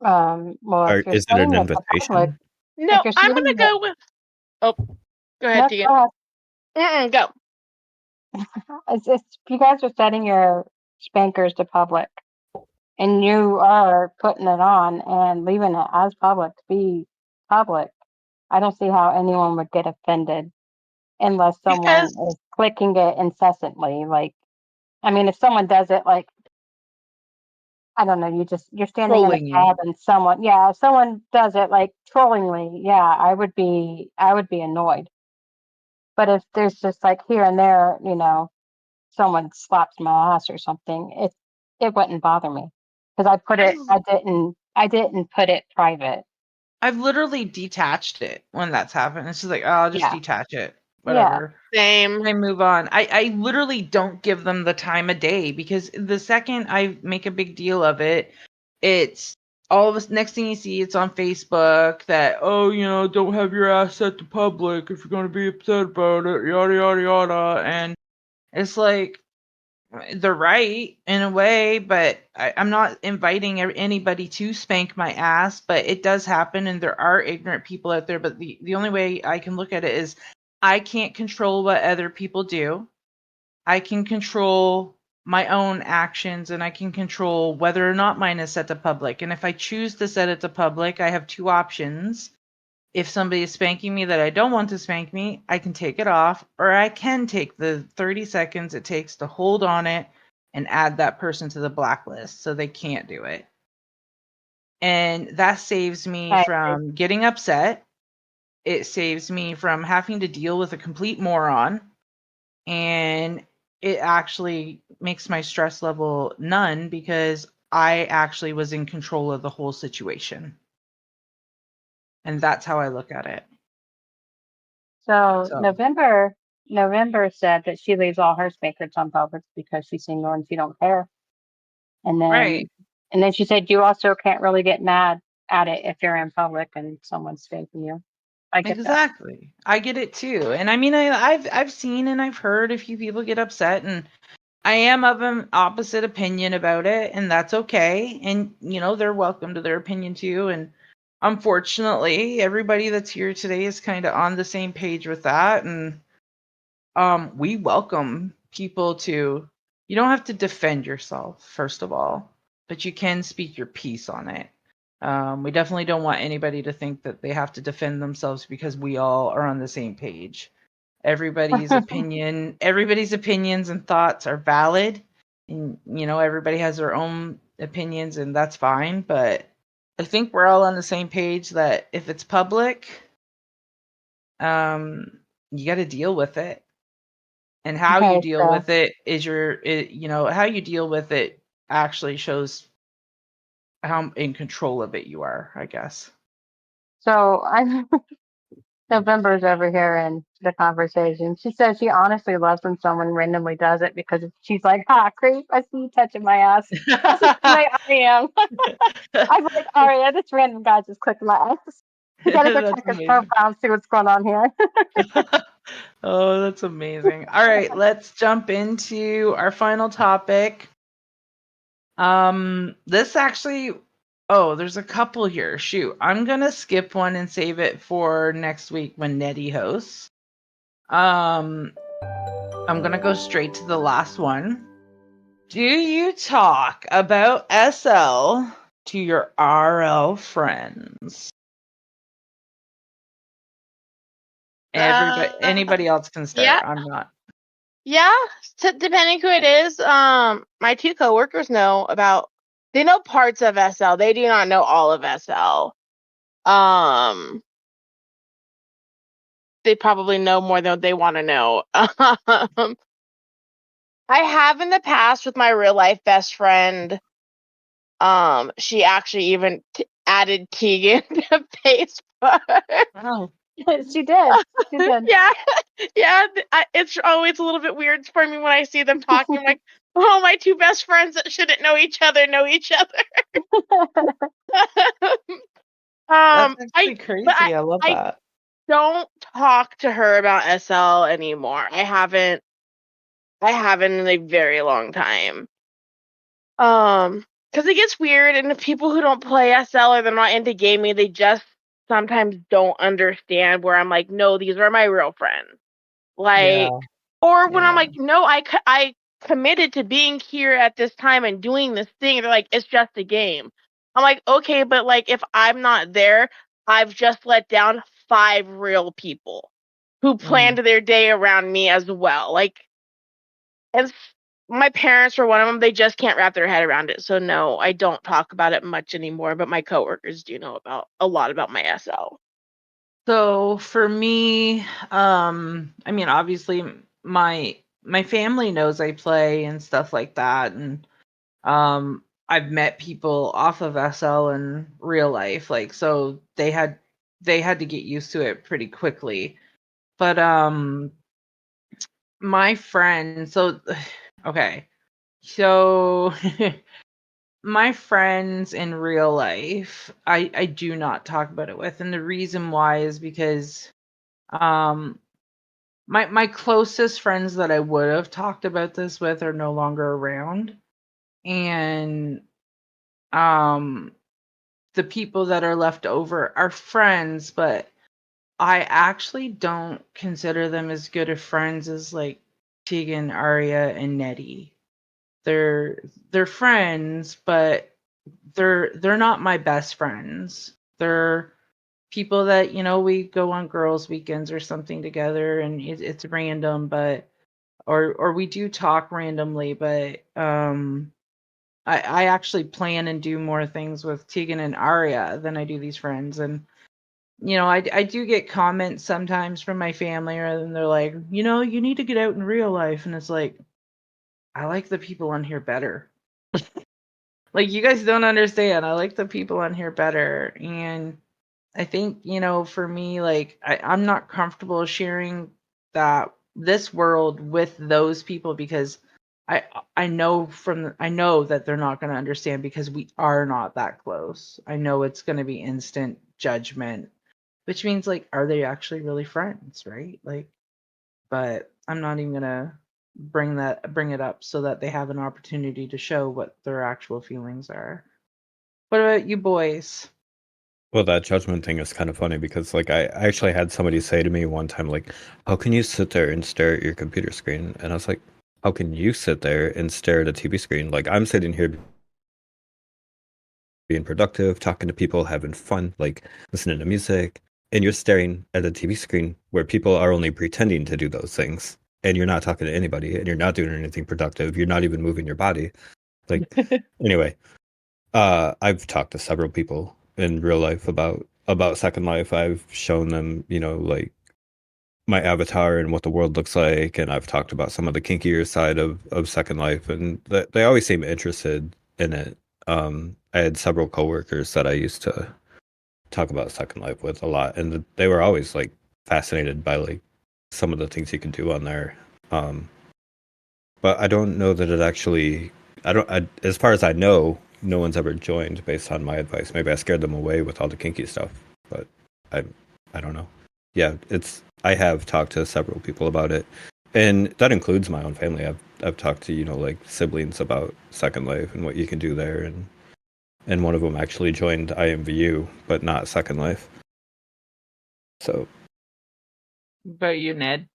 Well, if Or you're is it an setting it to public, invitation? No, if you're I'm gonna setting it, go with. Oh, go ahead, no, Tegan. go Go. ahead. If you guys are setting your spankers to public, and you are putting it on and leaving it as public to be public, I don't see how anyone would get offended unless someone Because is clicking it incessantly. Like, I mean, if someone does it, like, I don't know, you're standing in a Trolling you. cab and if someone does it like trollingly, yeah, I would be annoyed. But if there's just like here and there, someone slaps my ass or something, it wouldn't bother me because I've I didn't put it private. I've literally detached it when that's happened. It's just like, oh, I'll just Yeah, detach it. yeah. Whatever. same. I move on. I literally don't give them the time of day because the second I make a big deal of it, it's all of us. Next thing you see, it's on Facebook that, oh, don't have your ass set to public if you're going to be upset about it, yada, yada, yada. And it's like, they're right in a way, but I'm not inviting anybody to spank my ass, but it does happen and there are ignorant people out there. But the only way I can look at it is I can't control what other people do. I can control my own actions and I can control whether or not mine is set to public. And if I choose to set it to public, I have two options. If somebody is spanking me that I don't want to spank me, I can take it off, or I can take the 30 seconds it takes to hold on it and add that person to the blacklist so they can't do it. And that saves me I agree. from getting upset. It saves me from having to deal with a complete moron. And it actually makes my stress level none because I actually was in control of the whole situation. And that's how I look at it. So So, November said that she leaves all her spankers on public because she's single and she don't care. And right. then she said you also can't really get mad at it if you're in public and someone's spanking you. I get that. Exactly. I get it too. And I mean I've seen and I've heard a few people get upset, and I am of an opposite opinion about it, and that's okay. And they're welcome to their opinion too. And unfortunately, everybody that's here today is kind of on the same page with that. And we welcome people to, you don't have to defend yourself, first of all, but you can speak your piece on it. We definitely don't want anybody to think that they have to defend themselves because we all are on the same page. Everybody's opinions and thoughts are valid, and everybody has their own opinions, and that's fine. But I think we're all on the same page that if it's public, you got to deal with it, and how you Okay, deal with it is how you deal with it actually shows how in control of it you are, I guess. so I'm November's over here in the conversation. She says she honestly loves when someone randomly does it because she's like, "Ha, creep! I see you touching my ass." That's just the way I am. I'm like, "All right, this random guy just clicked my ass. I gotta go That's check his amazing. profile and see what's going on here." Oh, that's amazing. All right, let's jump into our final topic. This actually, oh, there's a couple here. Shoot, I'm gonna skip one and save it for next week when Nettie hosts. I'm gonna go straight to the last one. Do you talk about SL to your RL friends? Anybody else can start. Yeah, I'm not. yeah. Depending who it is, my two coworkers they know parts of SL. They do not know all of SL. They probably know more than they want to know. I have in the past with my real life best friend. She actually even added Tegan to Facebook. Oh, She did. She did. Yeah, yeah. It's always a little bit weird for me when I see them talking. I'm like, oh, my two best friends that shouldn't know each other know each other. that's um, I actually but crazy. I love I that. don't talk to her about SL anymore. I haven't in a very long time. Because it gets weird, and the people who don't play SL or they're not into gaming, they just sometimes don't understand where I'm like, no, these are my real friends. Yeah, Like, or when I'm yeah. like, no, I committed to being here at this time and doing this thing. They're like, it's just a game. I'm like, okay, but like if I'm not there, I've just let down 5 real people who planned their day around me as well. Like, and my parents were one of them. They just can't wrap their head around it. So no, I don't talk about it much anymore. But my coworkers do know about a lot about my SL. So for me, I mean, obviously my family knows I play and stuff like that, and I've met people off of SL in real life, like so they had to get used to it pretty quickly. But my friend, so okay, so my friends in real life, I do not talk about it with, and the reason why is because um my closest friends that I would have talked about this with are no longer around, and um the people that are left over are friends, but I actually don't consider them as good of friends as like Tegan, Arya, and Nettie. They're friends, but they're not my best friends. They're people that, you know, we go on girls' weekends or something together, and it's random, but or we do talk randomly, but I actually plan and do more things with Tegan and Arya than I do these friends. And you know, I do get comments sometimes from my family, and they're like, you know, you need to get out in real life, and it's like, I like the people on here better. Like, you guys don't understand. I like the people on here better. And I think, you know, for me, like, I'm not comfortable sharing that this world with those people because I know I know that they're not going to understand because we are not that close. I know it's going to be instant judgment, which means like, are they actually really friends, right? Like, but I'm not even gonna bring it up so that they have an opportunity to show what their actual feelings are. What about you boys? Well, that judgment thing is kind of funny because, like, I actually had somebody say to me one time, like, how can you sit there and stare at your computer screen? And I was like, how can you sit there and stare at a TV screen? Like, I'm sitting here being productive, talking to people, having fun, like, listening to music, and you're staring at a TV screen where people are only pretending to do those things. And you're not talking to anybody, and you're not doing anything productive. You're not even moving your body. Like, anyway, I've talked to several people in real life about Second Life. I've shown them, you know, like my avatar and what the world looks like, and I've talked about some of the kinkier side of Second Life, and they always seem interested in it. I had several coworkers that I used to talk about Second Life with a lot, and they were always like fascinated by like some of the things you can do on there. But I don't know that it actually. As far as I know, no one's ever joined based on my advice. Maybe I scared them away with all the kinky stuff, but I, I don't know. Yeah, I have talked to several people about it, and that includes my own family. I've talked to, you know, like siblings about Second Life and what you can do there, and one of them actually joined IMVU, but not Second Life. So, About you, Ned?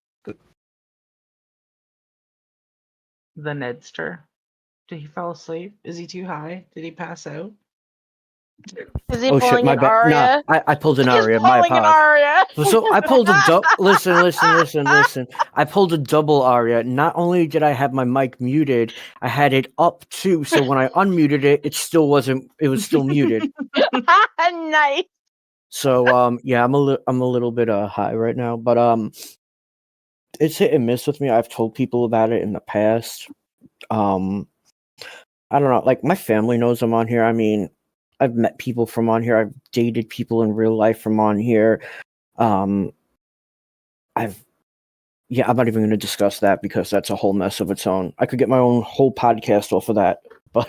The Nedster. Did he fall asleep? Is he too high? Did he pass out? Is he Oh shit, pulling my an bad. Nah, Arya? I pulled an He's Aria. My pulling an apologies. Arya. So I pulled a listen. I pulled a double Aria. Not only did I have my mic muted, I had it up too. So when I unmuted it, it was still muted. Nice. So yeah, I'm a little bit high right now, but it's hit and miss with me. I've told people about it in the past. I don't know, like my family knows I'm on here. I mean, I've met people from on here. I've dated people in real life from on here. Um, I've Yeah, I'm not even going to discuss that because that's a whole mess of its own. I could get my own whole podcast off of that. But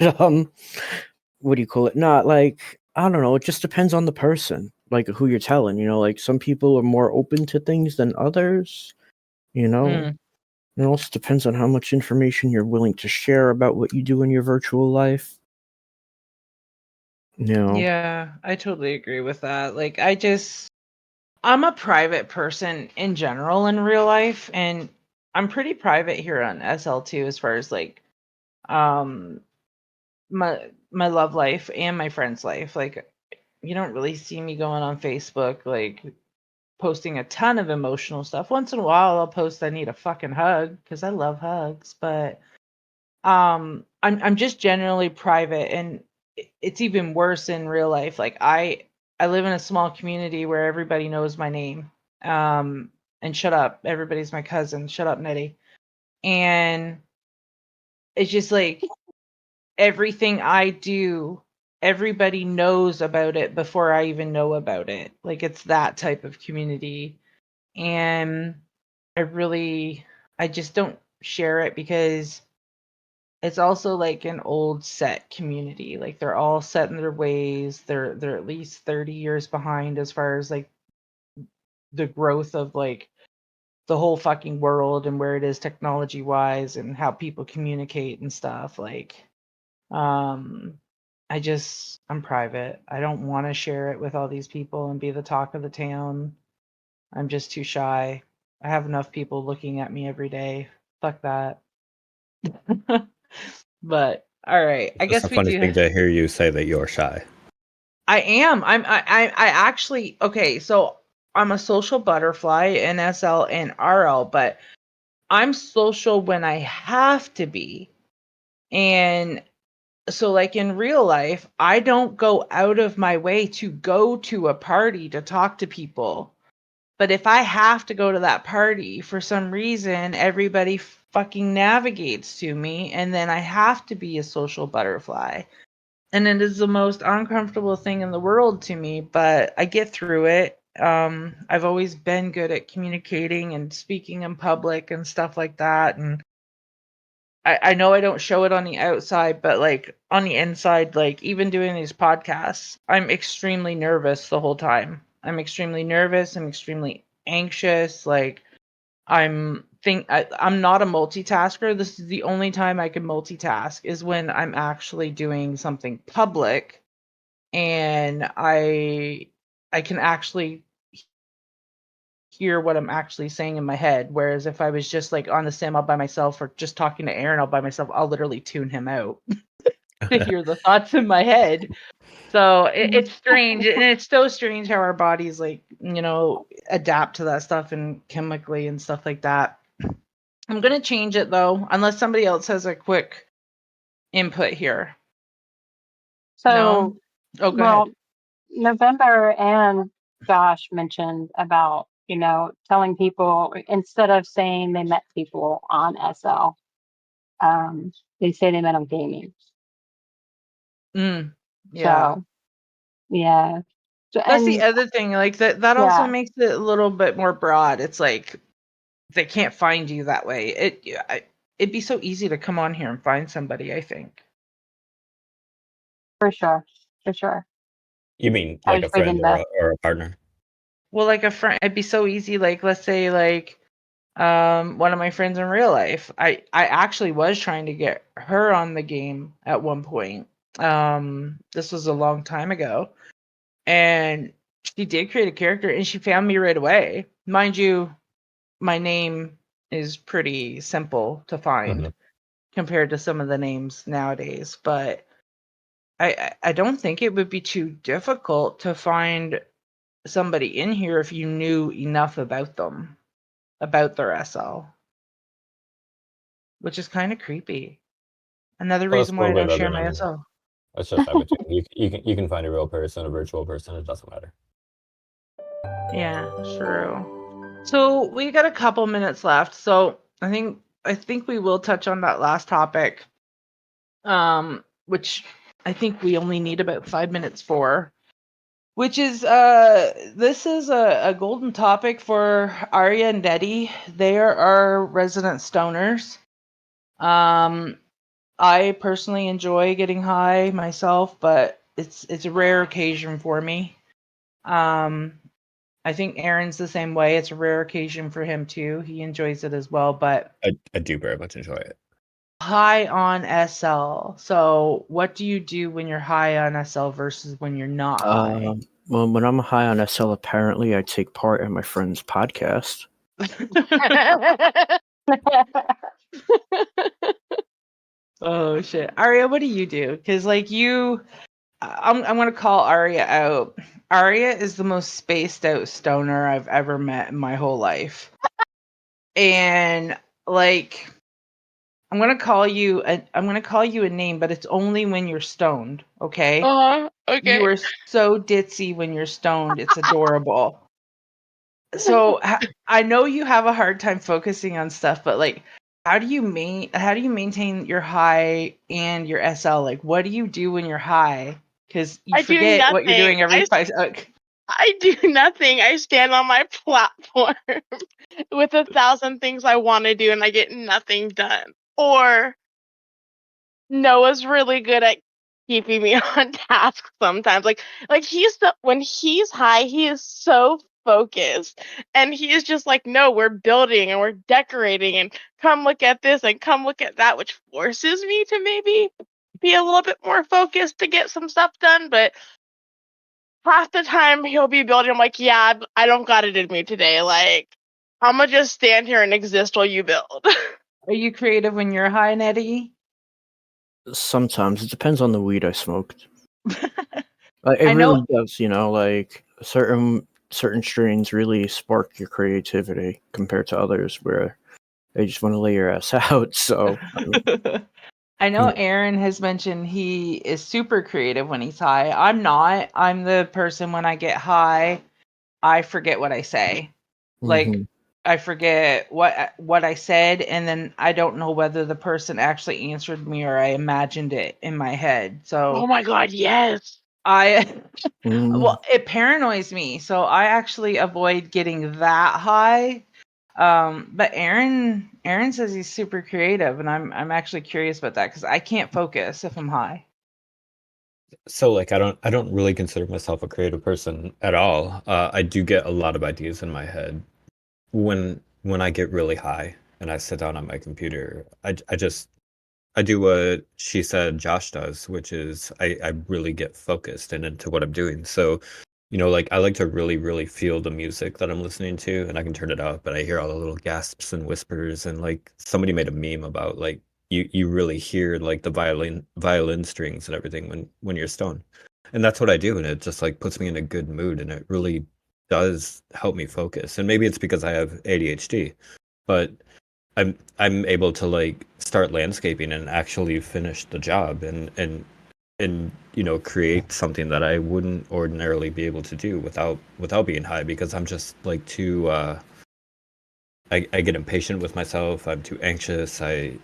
what do you call it? Not like I don't know. It just depends on the person, like who you're telling. You know, like some people are more open to things than others. You know, Mm, it also depends on how much information you're willing to share about what you do in your virtual life. You know, yeah, I totally agree with that. Like, I'm a private person in general in real life, and I'm pretty private here on SL too, as far as like my love life and my friends' life. Like, you don't really see me going on Facebook like posting a ton of emotional stuff. Once in a while, I'll post I need a fucking hug because I love hugs, but I'm just generally private, and it's even worse in real life. Like I live in a small community where everybody knows my name. And shut up, everybody's my cousin. Shut up, Nettie. And it's just like everything I do, everybody knows about it before I even know about it. Like it's that type of community. And I just don't share it because it's also like an old set community. Like they're all set in their ways. They're at least 30 years behind as far as like the growth of like the whole fucking world and where it is technology wise and how people communicate and stuff. Like um I'm private. I don't want to share it with all these people and be the talk of the town. I'm just too shy. I have enough people looking at me every day. Fuck that. But all right, I It's just guess a we funny do. thing to hear you say that you're shy. I am. I actually okay. So I'm a social butterfly in SL and RL, but I'm social when I have to be. And so like in real life, I don't go out of my way to go to a party to talk to people. But if I have to go to that party for some reason, everybody fucking navigates to me, and then I have to be a social butterfly. And it is the most uncomfortable thing in the world to me, but I get through it. I've always been good at communicating and speaking in public and stuff like that. And I know I don't show it on the outside, but like on the inside, like even doing these podcasts, I'm extremely nervous the whole time. I'm extremely nervous. I'm extremely anxious. Like I'm not a multitasker. This is the only time I can multitask is when I'm actually doing something public and I can actually hear what I'm actually saying in my head. Whereas if I was just like on the sim all by myself or just talking to Aaron all by myself, I'll literally tune him out to hear the thoughts in my head. So it's strange, and it's so strange how our bodies like adapt to that stuff and chemically and stuff like that. I'm gonna change it though, unless somebody else has a quick input here. No? So, Oh, go ahead. well, November and Josh mentioned about, telling people instead of saying they met people on SL, they say they met on gaming. Yeah. So, yeah. So, That's the and other thing. Like that also yeah, makes it a little bit more broad. It's like they can't find you that way. It'd be so easy to come on here and find somebody, I think. for sure. For sure. You mean I like was a friend thinking that or a partner? Well, like a friend, it'd be so easy. Like, let's say, like, one of my friends in real life. I actually was trying to get her on the game at one point. This was a long time ago, and she did create a character, and she found me right away. Mind you, my name is pretty simple to find Mhm. compared to some of the names nowadays, but I don't think it would be too difficult to find somebody in here if you knew enough about them, about their SL, which is kind of creepy. Another Well, that's reason why one I way don't better share my than SL. it's just that between you can find a real person, a virtual person. It doesn't matter. Yeah, true. So we got a couple minutes left, so I think we will touch on that last topic, which I think we only need about 5 minutes for. Which is this is a golden topic for Arya and Nettie. They are our resident stoners. Um, I personally enjoy getting high myself, but it's a rare occasion for me. Um, I think Aaron's the same way. It's a rare occasion for him too. He enjoys it as well, but I do very much enjoy it. high on SL. So, what do you do when you're high on SL versus when you're not high? Well, when I'm high on SL, apparently I take part in my friend's podcast. Oh shit, Aria, what do you do? Because like you, I'm gonna call Aria out. Aria is the most spaced out stoner I've ever met in my whole life, and like I'm gonna call you a name, but it's only when you're stoned. Okay, you Okay. are so ditzy when you're stoned. It's adorable. So I know you have a hard time focusing on stuff, but like, how do you maintain your high and your SL? Like, what do you do when you're high? Because you I do forget what you're nothing. doing every 5 I do nothing. I stand on my platform with 1,000 things I want to do, and I get nothing done. Or Noah's really good at keeping me on task sometimes. Like when he's high, he is so focused, and he is just like, no, we're building and we're decorating, and come look at this and come look at that, which forces me to maybe be a little bit more focused to get some stuff done. But half the time he'll be building. I'm like, yeah, I don't got it in me today. Like, I'm gonna just stand here and exist while you build. Are you creative when you're high, Nettie? Sometimes it depends on the weed I smoked. It I know. really does, like certain strains really spark your creativity compared to others where they just want to lay your ass out. So I know Aaron has mentioned he is super creative when he's high. I'm not. I'm the person when I get high, I forget what I say. Like I forget what I said, and then I don't know whether the person actually answered me or I imagined it in my head. So Oh my god, yes. well, it paranoids me. So I actually avoid getting that high. But Aaron says he's super creative, and I'm actually curious about that because I can't focus if I'm high. So like I don't really consider myself a creative person at all. I do get a lot of ideas in my head when I get really high and I sit down on my computer. I do what she said Josh does, which is I really get focused and into what I'm doing. So, like I like to really, really feel the music that I'm listening to, and I can turn it up, but I hear all the little gasps and whispers, and like somebody made a meme about like you really hear like the violin strings and everything when you're stoned. And that's what I do, and it just like puts me in a good mood, and it really does help me focus. And maybe it's because I have ADHD, but I'm able to like start landscaping and actually finish the job and create something that I wouldn't ordinarily be able to do without being high, because I'm just like too I get impatient with myself. I'm too anxious. I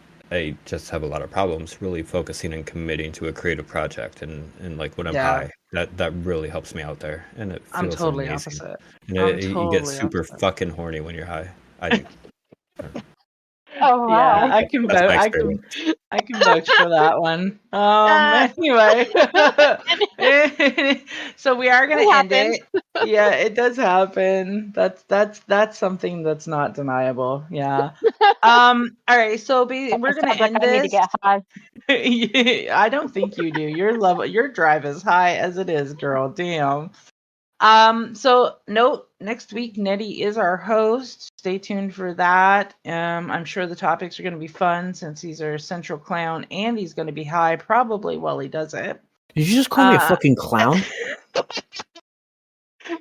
just have a lot of problems really focusing and committing to a creative project, and like when I'm Yeah. high, that really helps me out there, and it I'm feels totally amazing. opposite. And I'm you get totally super opposite. fucking horny when you're high. I do. Oh Yeah, wow. I can That's vouch. my experience. I can vouch for that one. Uh, Anyway, so we are gonna it end happens. it. Yeah, it does happen. That's something that's not deniable. Yeah. All right. So we're It gonna sounds like end I need to this. get high. I don't think you do. Your drive is high as it is, girl. Damn. So note next week Nettie is our host. Stay tuned for that. I'm sure the topics are going to be fun since he's our central clown and he's going to be high probably while he does it. Did you just call me a fucking clown?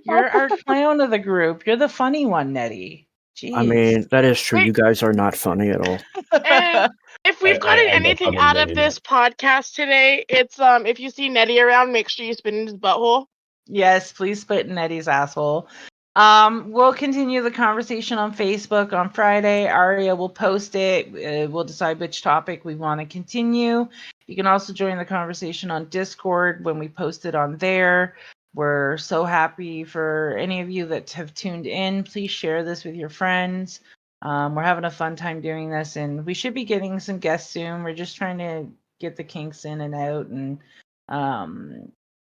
You're our clown of the group. You're the funny one, Nettie. I Jeez. mean, that is true. Wait. You guys are not funny at all. And if we've gotten I end up anything having out of many this podcast today, it's if you see Nettie around, make sure you spit in his butthole. Yes, please spit in Eddie's asshole. We'll continue the conversation on Facebook on Friday. Aria will post it. We'll decide which topic we want to continue. You can also join the conversation on Discord when we post it on there. We're so happy for any of you that have tuned in. Please share this with your friends. We're having a fun time doing this, and we should be getting some guests soon. We're just trying to get the kinks in and out, and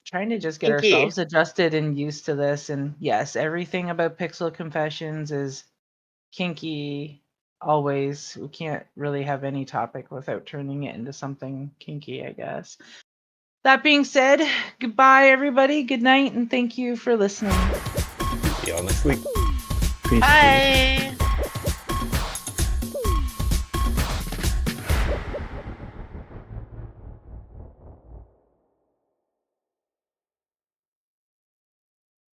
trying to just get Kinky. ourselves adjusted and used to this. And yes, everything about Pixel Confessions is kinky always. We can't really have any topic without turning it into something kinky, I guess. That being said, goodbye everybody. Good night and thank you for listening. See y'all next week. Peace. Bye.